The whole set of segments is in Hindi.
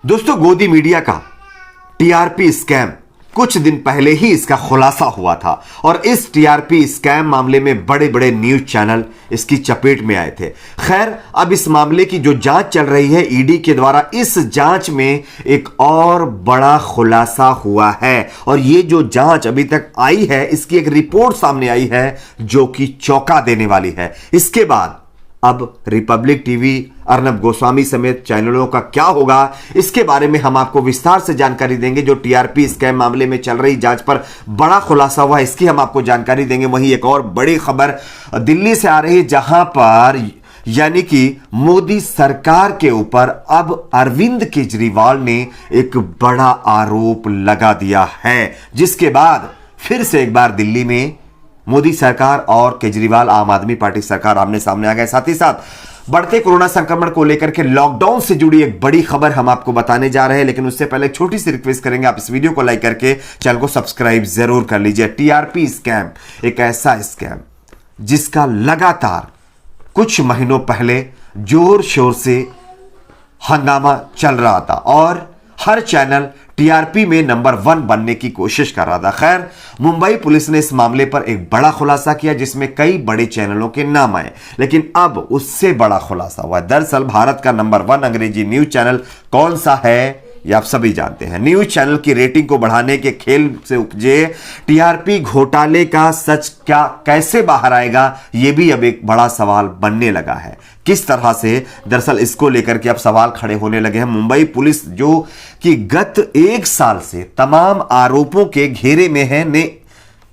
दोस्तों, गोदी मीडिया का टीआरपी स्कैम कुछ दिन पहले ही इसका खुलासा हुआ था और इस टीआरपी स्कैम मामले में बड़े बड़े न्यूज चैनल इसकी चपेट में आए थे। खैर, अब इस मामले की जो जांच चल रही है ईडी के द्वारा, इस जांच में एक और बड़ा खुलासा हुआ है और ये जो जांच अभी तक आई है, इसकी एक रिपोर्ट सामने आई है जो कि चौंका देने वाली है। इसके बाद अब रिपब्लिक टीवी, अर्नब गोस्वामी समेत चैनलों का क्या होगा, इसके बारे में हम आपको विस्तार से जानकारी देंगे। जो टीआरपी स्कैम मामले में चल रही जांच पर बड़ा खुलासा हुआ है, इसकी हम आपको जानकारी देंगे। वहीं एक और बड़ी खबर दिल्ली से आ रही है, जहां पर यानी कि मोदी सरकार के ऊपर अब अरविंद केजरीवाल ने एक बड़ा आरोप लगा दिया है, जिसके बाद फिर से एक बार दिल्ली में मोदी सरकार और केजरीवाल आम आदमी पार्टी सरकार आमने सामने आ गए। साथ ही साथ बढ़ते कोरोना संक्रमण को लेकर के लॉकडाउन से जुड़ी एक बड़ी खबर हम आपको बताने जा रहे हैं, लेकिन उससे पहले एक छोटी सी रिक्वेस्ट करेंगे, आप इस वीडियो को लाइक करके चैनल को सब्सक्राइब जरूर कर लीजिए। टीआरपी स्कैम एक ऐसा स्कैम जिसका लगातार कुछ महीनों पहले जोर शोर से हंगामा चल रहा था और हर चैनल टीआरपी में नंबर 1 बनने की कोशिश कर रहा था। खैर, मुंबई पुलिस ने इस मामले पर एक बड़ा खुलासा किया जिसमें कई बड़े चैनलों के नाम आए, लेकिन अब उससे बड़ा खुलासा हुआ। दरअसल भारत का नंबर 1 अंग्रेजी न्यूज चैनल कौन सा है, ये आप सभी जानते हैं। न्यूज चैनल की रेटिंग को बढ़ाने के खेल से उपजे टीआरपी घोटाले का सच क्या कैसे बाहर आएगा, यह भी अब एक बड़ा सवाल बनने लगा है। किस तरह से, दरअसल इसको लेकर के अब सवाल खड़े होने लगे हैं। मुंबई पुलिस जो कि गत 1 साल से तमाम आरोपों के घेरे में है, ने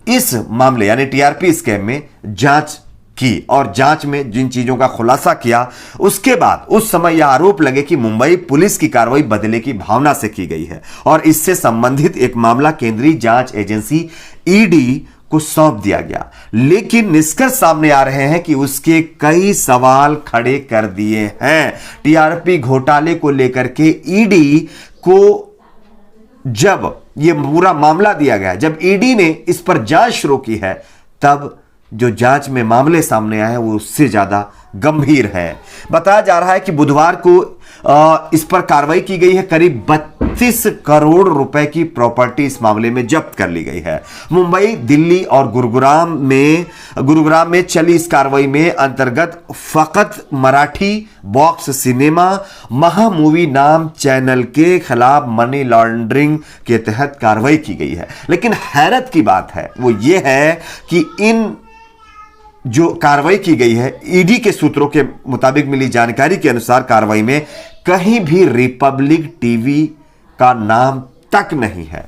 इस मामले यानी टीआरपी स्कैम में जांच की और जांच में जिन चीजों का खुलासा किया, उसके बाद उस समय यह आरोप लगे कि मुंबई पुलिस की कार्रवाई बदले की भावना से की गई है और इससे संबंधित एक मामला केंद्रीय जांच एजेंसी ईडी को सौंप दिया गया। लेकिन निष्कर्ष सामने आ रहे हैं कि उसके कई सवाल खड़े कर दिए हैं। टीआरपी घोटाले को लेकर के ईडी को जब यह पूरा मामला दिया गया, जब ईडी ने इस पर जांच शुरू की है, तब जो जांच में मामले सामने आए हैं वो उससे ज्यादा गंभीर है। बताया जा रहा है कि बुधवार को इस पर कार्रवाई की गई है। करीब 32 करोड़ रुपए की प्रॉपर्टी इस मामले में जब्त कर ली गई है। मुंबई, दिल्ली और गुरुग्राम में चली इस कार्रवाई में अंतर्गत फकत मराठी बॉक्स सिनेमा महामूवी नाम चैनल के खिलाफ मनी लॉन्ड्रिंग के तहत कार्रवाई की गई है। लेकिन हैरत की बात है वो ये है कि इन जो कार्रवाई की गई है, ईडी के सूत्रों के मुताबिक मिली जानकारी के अनुसार कार्रवाई में कहीं भी रिपब्लिक टीवी का नाम तक नहीं है,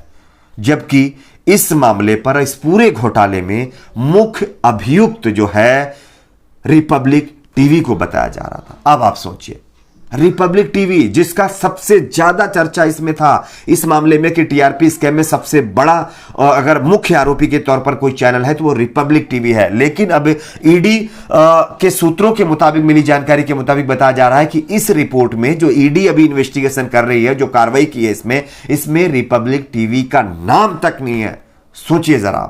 जबकि इस मामले पर, इस पूरे घोटाले में मुख्य अभियुक्त जो है रिपब्लिक टीवी को बताया जा रहा था। अब आप सोचिए, रिपब्लिक टीवी जिसका सबसे ज्यादा चर्चा इसमें था इस मामले में कि टीआरपी स्कैम में सबसे बड़ा अगर मुख्य आरोपी के तौर पर कोई चैनल है तो वो रिपब्लिक टीवी है। लेकिन अब ईडी के सूत्रों के मुताबिक, मिली जानकारी के मुताबिक बताया जा रहा है कि इस रिपोर्ट में जो ईडी अभी इन्वेस्टिगेशन कर रही है, जो कार्रवाई की है इसमें रिपब्लिक टीवी का नाम तक नहीं है। सोचिए जरा।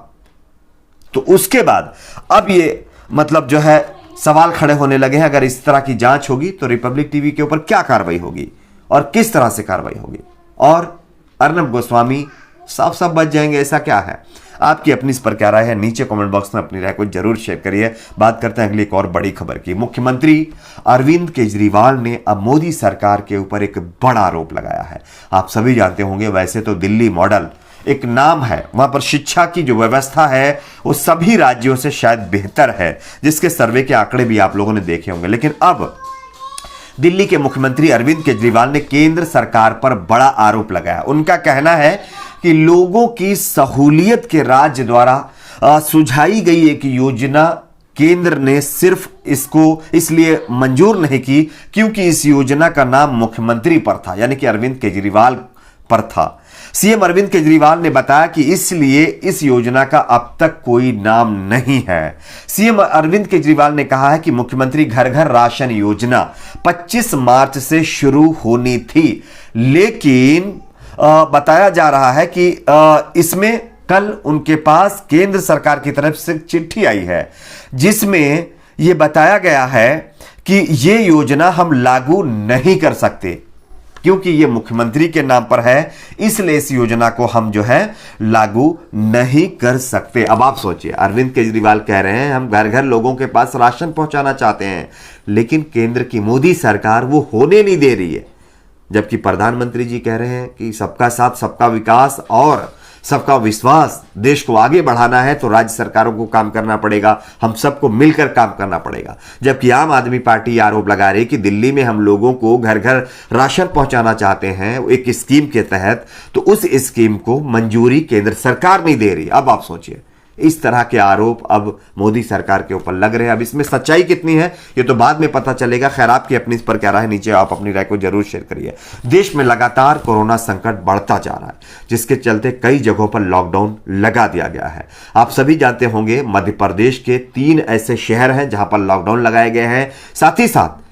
तो उसके बाद अब ये मतलब जो है सवाल खड़े होने लगे हैं, अगर इस तरह की जांच होगी तो रिपब्लिक टीवी के ऊपर क्या कार्रवाई होगी और किस तरह से कार्रवाई होगी, और अर्नब गोस्वामी साफ साफ बच जाएंगे, ऐसा क्या है? आपकी अपनी इस पर क्या राय है, नीचे कमेंट बॉक्स में अपनी राय को जरूर शेयर करिए। बात करते हैं अगली एक और बड़ी खबर की। मुख्यमंत्री अरविंद केजरीवाल ने अब मोदी सरकार के ऊपर एक बड़ा आरोप लगाया है। आप सभी जानते होंगे, वैसे तो दिल्ली मॉडल एक नाम है, वहां पर शिक्षा की जो व्यवस्था है वो सभी राज्यों से शायद बेहतर है, जिसके सर्वे के आंकड़े भी आप लोगों ने देखे होंगे। लेकिन अब दिल्ली के मुख्यमंत्री अरविंद केजरीवाल ने केंद्र सरकार पर बड़ा आरोप लगाया। उनका कहना है कि लोगों की सहूलियत के राज्य द्वारा सुझाई गई एक योजना केंद्र ने सिर्फ इसको इसलिए मंजूर नहीं की क्योंकि इस योजना का नाम मुख्यमंत्री पर था, यानी कि अरविंद केजरीवाल पर था। सीएम अरविंद केजरीवाल ने बताया कि इसलिए इस योजना का अब तक कोई नाम नहीं है। सीएम अरविंद केजरीवाल ने कहा है कि मुख्यमंत्री घर घर राशन योजना 25 मार्च से शुरू होनी थी, लेकिन बताया जा रहा है कि इसमें कल उनके पास केंद्र सरकार की तरफ से चिट्ठी आई है जिसमें यह बताया गया है कि यह योजना हम लागू नहीं कर सकते। क्योंकि ये मुख्यमंत्री के नाम पर है, इसलिए इस योजना को हम जो है लागू नहीं कर सकते। अब आप सोचिए, अरविंद केजरीवाल कह रहे हैं हम घर घर लोगों के पास राशन पहुंचाना चाहते हैं, लेकिन केंद्र की मोदी सरकार वो होने नहीं दे रही है। जबकि प्रधानमंत्री जी कह रहे हैं कि सबका साथ, सबका विकास और सबका विश्वास, देश को आगे बढ़ाना है तो राज्य सरकारों को काम करना पड़ेगा, हम सबको मिलकर काम करना पड़ेगा। जबकि आम आदमी पार्टी आरोप लगा रही है कि दिल्ली में हम लोगों को घर घर राशन पहुंचाना चाहते हैं एक स्कीम के तहत, तो उस स्कीम को मंजूरी केंद्र सरकार नहीं दे रही। अब आप सोचिए, इस तरह के आरोप अब मोदी सरकार के ऊपर लग रहे हैं। अब इसमें सच्चाई कितनी है ये तो बाद में पता चलेगा। खैर, आपकी अपनी इस पर क्या राय है, नीचे आप अपनी राय को जरूर शेयर करिए। देश में लगातार कोरोना संकट बढ़ता जा रहा है, जिसके चलते कई जगहों पर लॉकडाउन लगा दिया गया है। आप सभी जानते होंगे मध्य प्रदेश के 3 ऐसे शहर हैं जहां पर लॉकडाउन लगाए गए हैं। साथ ही साथ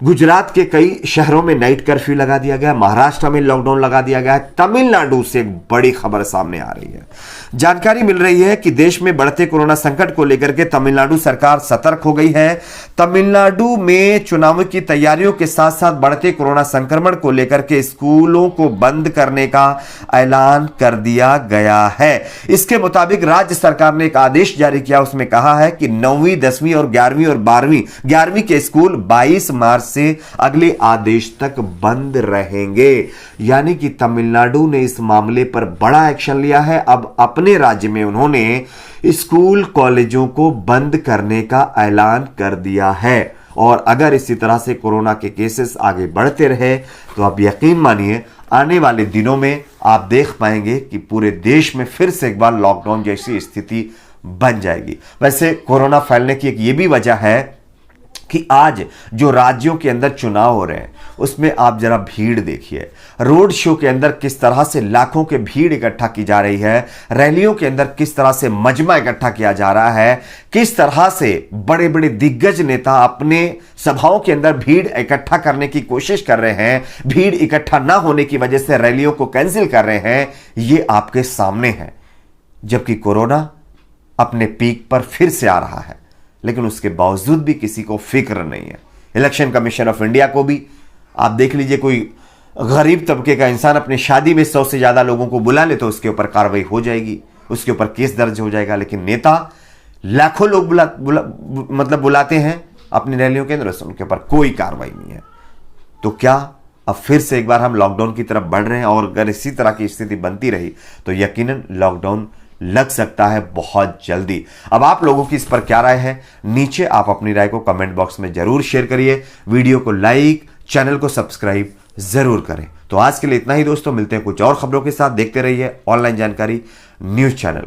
गुजरात के कई शहरों में नाइट कर्फ्यू लगा दिया गया, महाराष्ट्र में लॉकडाउन लगा दिया गया है। तमिलनाडु से एक बड़ी खबर सामने आ रही है। जानकारी मिल रही है कि देश में बढ़ते कोरोना संकट को लेकर के तमिलनाडु सरकार सतर्क हो गई है। तमिलनाडु में चुनाव की तैयारियों के साथ साथ बढ़ते कोरोना संक्रमण को लेकर के स्कूलों को बंद करने का ऐलान कर दिया गया है। इसके मुताबिक राज्य सरकार ने एक आदेश जारी किया, उसमें कहा है कि 9वीं, 10वीं और 11वीं और 12वीं के स्कूल 22 मार्च से अगले आदेश तक बंद रहेंगे। यानी कि तमिलनाडु ने इस मामले पर बड़ा एक्शन लिया है। अब अपने राज्य में उन्होंने स्कूल कॉलेजों को बंद करने का ऐलान कर दिया है। और अगर इसी तरह से कोरोना के केसेस आगे बढ़ते रहे तो आप यकीन मानिए आने वाले दिनों में आप देख पाएंगे कि पूरे देश में फिर से एक बार लॉकडाउन जैसी स्थिति बन जाएगी। वैसे कोरोना फैलने की एक ये भी वजह है कि आज जो राज्यों के अंदर चुनाव हो रहे हैं उसमें आप जरा भीड़ देखिए। रोड शो के अंदर किस तरह से लाखों के भीड़ इकट्ठा की जा रही है, रैलियों के अंदर किस तरह से मजमा इकट्ठा किया जा रहा है, किस तरह से बड़े बड़े दिग्गज नेता अपने सभाओं के अंदर भीड़ इकट्ठा करने की कोशिश कर रहे हैं, भीड़ इकट्ठा ना होने की वजह से रैलियों को कैंसिल कर रहे हैं, ये आपके सामने है। जबकि कोरोना अपने पीक पर फिर से आ रहा है, लेकिन उसके बावजूद भी किसी को फिक्र नहीं है। इलेक्शन कमीशन ऑफ इंडिया को भी आप देख लीजिए, कोई गरीब तबके का इंसान अपनी शादी में 100 से ज्यादा लोगों को बुला ले तो उसके ऊपर कार्रवाई हो जाएगी, उसके ऊपर केस दर्ज हो जाएगा। लेकिन नेता लाखों लोग बुलाते हैं अपनी रैलियों के अंदर, उनके ऊपर कोई कार्रवाई नहीं है। तो क्या अब फिर से एक बार हम लॉकडाउन की तरफ बढ़ रहे हैं? और अगर इसी तरह की स्थिति बनती रही तो यकीनन लॉकडाउन लग सकता है बहुत जल्दी। अब आप लोगों की इस पर क्या राय है, नीचे आप अपनी राय को कमेंट बॉक्स में जरूर शेयर करिए। वीडियो को लाइक, चैनल को सब्सक्राइब जरूर करें। तो आज के लिए इतना ही दोस्तों, मिलते हैं कुछ और खबरों के साथ। देखते रहिए ऑनलाइन जानकारी न्यूज चैनल।